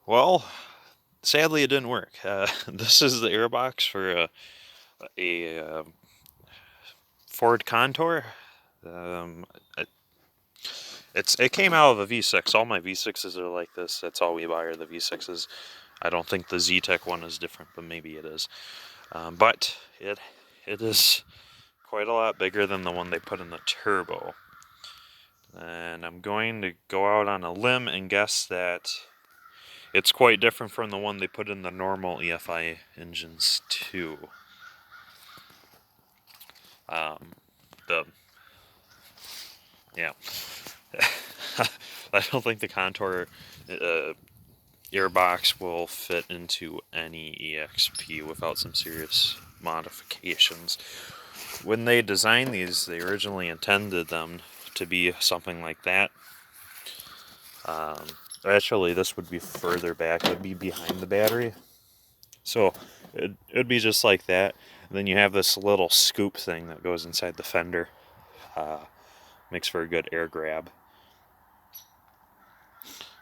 Well, sadly, it didn't work. This is the airbox for a Ford Contour. Um, it, it came out of a V6. All my V6s are like this. That's all we buy are the V6s. I don't think the Z-Tech one is different, but maybe it is. But it is quite a lot bigger than the one they put in the turbo. And I'm going to go out on a limb and guess that it's quite different from the one they put in the normal EFI engines too. Um, the yeah, I don't think the Contour airbox will fit into any EXP without some serious modifications. When they designed these, they originally intended them to be something like that. Actually, this would be further back. It would be behind the battery. So it'd be just like that. And then you have this little scoop thing that goes inside the fender. Makes for a good air grab.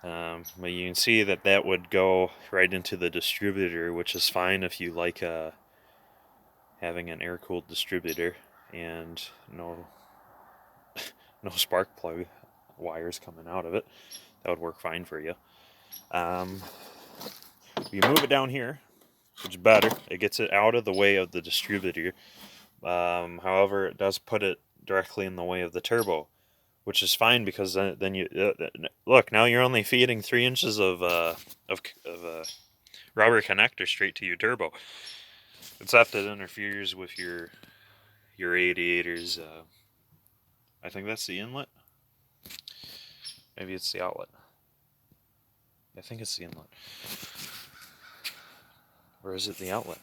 But you can see that that would go right into the distributor, which is fine if you like having an air-cooled distributor and no spark plug wires coming out of it. That would work fine for you. You move it down here, which is better. It gets it out of the way of the distributor. However, it does put it directly in the way of the turbo, which is fine because then you look, now you're only feeding 3 inches of rubber connector straight to your turbo. Except it interferes with your radiators. I think that's the inlet. Maybe it's the outlet. I think it's the inlet. Or is it the outlet?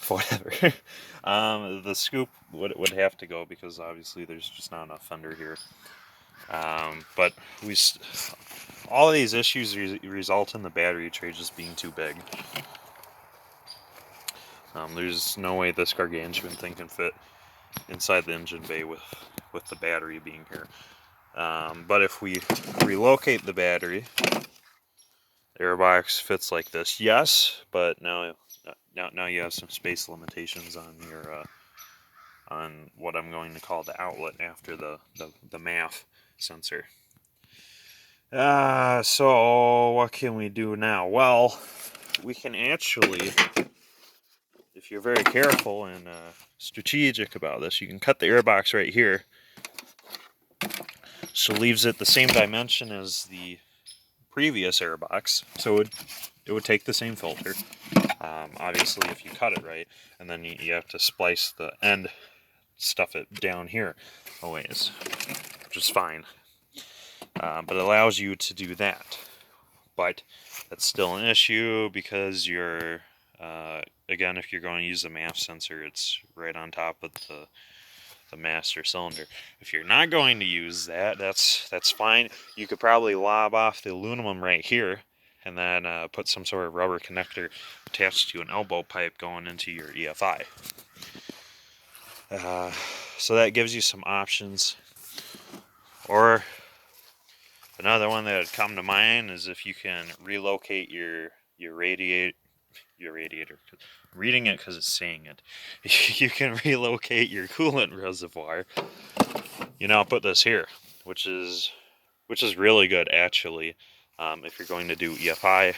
Whatever. The scoop would have to go because obviously there's just not enough fender here. But all of these issues result in the battery tray just being too big. There's no way this gargantuan thing can fit inside the engine bay with the battery being here. But if we relocate the battery, the airbox fits like this. Yes, but now you have some space limitations on your on what I'm going to call the outlet after the MAF sensor. So what can we do now? Well, we can actually, if you're very careful and strategic about this, you can cut the airbox right here. So leaves it the same dimension as the previous airbox. So it would take the same filter. Obviously, if you cut it right, and then you have to splice the end, stuff it down here a ways, which is fine. But it allows you to do that. But that's still an issue because you're, again, if you're going to use the MAF sensor, it's right on top of the master cylinder. If you're not going to use that, that's fine. You could probably lob off the aluminum right here and then put some sort of rubber connector attached to an elbow pipe going into your EFI. So that gives you some options. Or another one that would come to mind is if you can relocate your radiator. I'm reading it because it's saying it. You can relocate your coolant reservoir. I'll put this here, which is really good actually. If you're going to do EFI,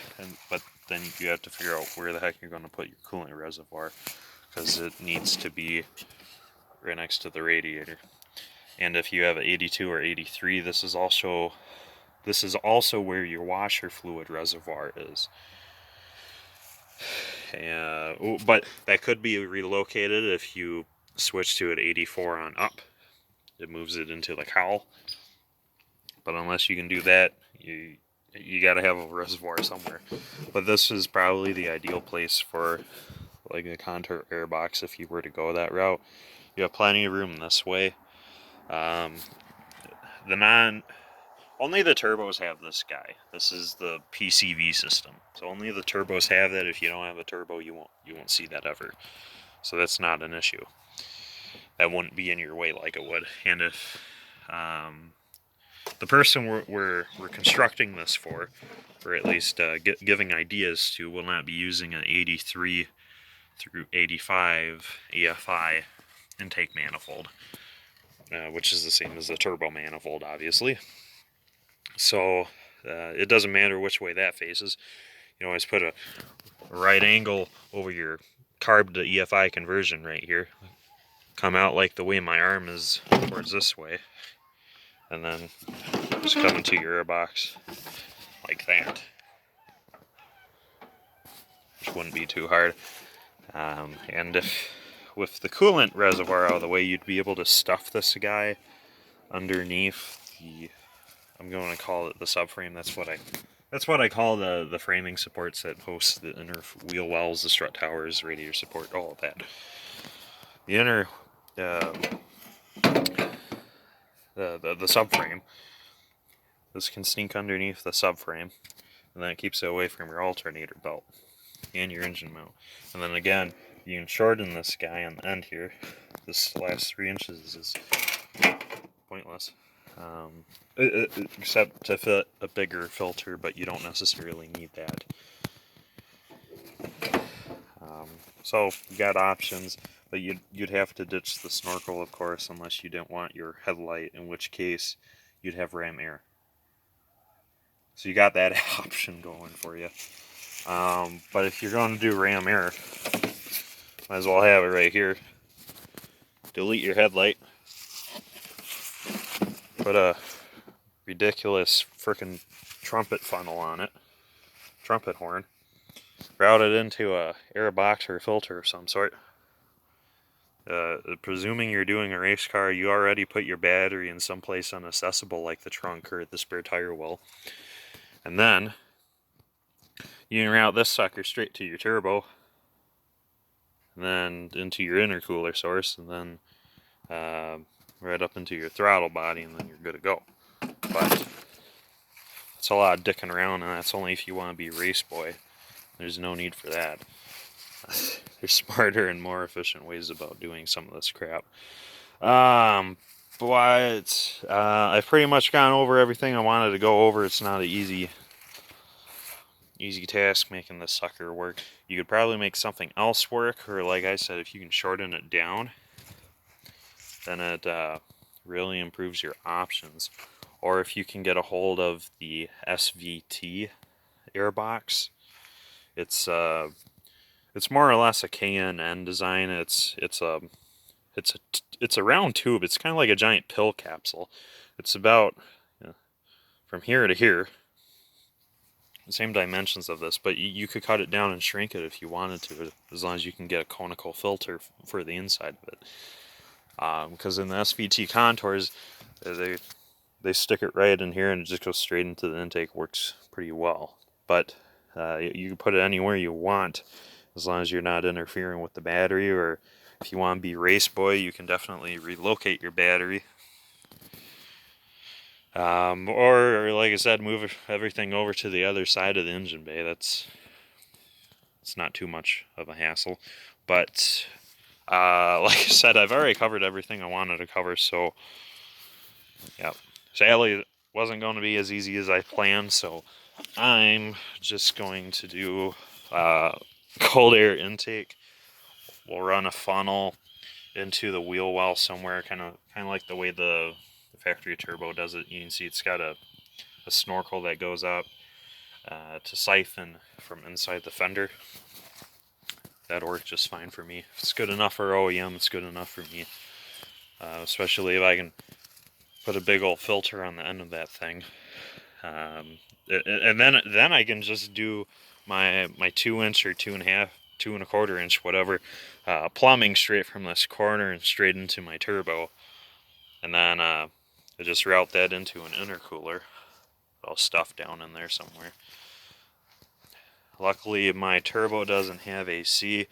but then you have to figure out where the heck you're going to put your coolant reservoir because it needs to be right next to the radiator. And if you have an 82 or 83, this is also where your washer fluid reservoir is. But that could be relocated if you switch to an 84 on up. It moves it into the cowl. But unless you can do that, you got to have a reservoir somewhere. But this is probably the ideal place for like a Contour airbox if you were to go that route. You have plenty of room this way. Only the turbos have this guy. This is the PCV system. So only the turbos have that. If you don't have a turbo, you won't see that ever. So that's not an issue. That wouldn't be in your way like it would. And the person we're constructing this for, or at least giving ideas to, will not be using an 83 through 85 EFI intake manifold, which is the same as the turbo manifold, obviously. So it doesn't matter which way that faces. You always put a right angle over your carb to EFI conversion right here. Come out like the way my arm is towards this way. And then just come into your airbox like that. Which wouldn't be too hard. And if with the coolant reservoir out of the way, you'd be able to stuff this guy underneath the, I'm going to call it the subframe. That's what I call the framing supports that host the inner wheel wells, the strut towers, radiator support, all of that. The inner, the subframe. This can sneak underneath the subframe, and then it keeps it away from your alternator belt and your engine mount. And then again, you can shorten this guy on the end here. This last 3 inches is pointless. Except to fit a bigger filter, but you don't necessarily need that. So you got options, but you'd have to ditch the snorkel, of course, unless you didn't want your headlight, in which case you'd have ram air. So you got that option going for you. But if you're going to do ram air, might as well have it right here. Delete your headlight. Put a ridiculous frickin' trumpet funnel on it. Trumpet horn. Route it into a airbox or a filter of some sort. Presuming you're doing a race car, you already put your battery in someplace inaccessible like the trunk or the spare tire well. And then you can route this sucker straight to your turbo, and then into your intercooler source, and then right up into your throttle body, and then you're good to go. But it's a lot of dicking around, and that's only if you want to be a race boy. There's no need for that. There's smarter and more efficient ways about doing some of this crap. But I've pretty much gone over everything I wanted to go over. It's not an easy task making this sucker work. You could probably make something else work, or like I said, if you can shorten it down, then it really improves your options. Or if you can get a hold of the SVT Airbox, it's more or less a KNN design. It's a round tube. It's kind of like a giant pill capsule. It's about from here to here. The same dimensions of this, but you could cut it down and shrink it if you wanted to, as long as you can get a conical filter for the inside of it. Because in the SVT contours, they stick it right in here and it just goes straight into the intake. Works pretty well. But you can put it anywhere you want, as long as you're not interfering with the battery. Or if you want to be race boy, you can definitely relocate your battery. Or like I said, move everything over to the other side of the engine bay. It's not too much of a hassle. But like I said, I've already covered everything I wanted to cover. So yeah, sadly it wasn't going to be as easy as I planned. So I'm just going to do cold air intake. We'll run a funnel into the wheel well somewhere, kind of like the way the factory turbo does it. You can see it's got a snorkel that goes up to siphon from inside the fender. That'll work just fine for me. If it's good enough for OEM, it's good enough for me. Especially if I can put a big old filter on the end of that thing. And then I can just do my 2-inch or 2.5, 2.25 inch, whatever, plumbing straight from this corner and straight into my turbo. And then I just route that into an intercooler. All stuff down in there somewhere. Luckily, my turbo doesn't have AC,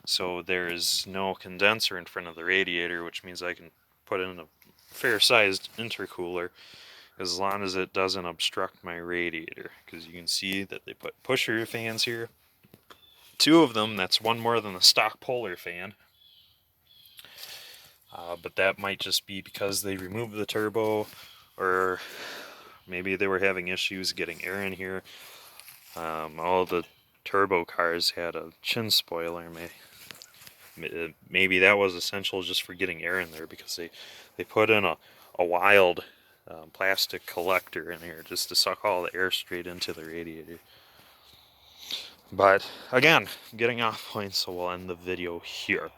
so there is no condenser in front of the radiator, which means I can put in a fair-sized intercooler as long as it doesn't obstruct my radiator. Because you can see that they put pusher fans here. 2 of them, that's one more than the stock Polar fan. But that might just be because they removed the turbo, or Maybe they were having issues getting air in here. All the turbo cars had a chin spoiler. Maybe that was essential just for getting air in there, because they put in a wild plastic collector in here just to suck all the air straight into the radiator. But again, I'm getting off point, so we'll end the video here.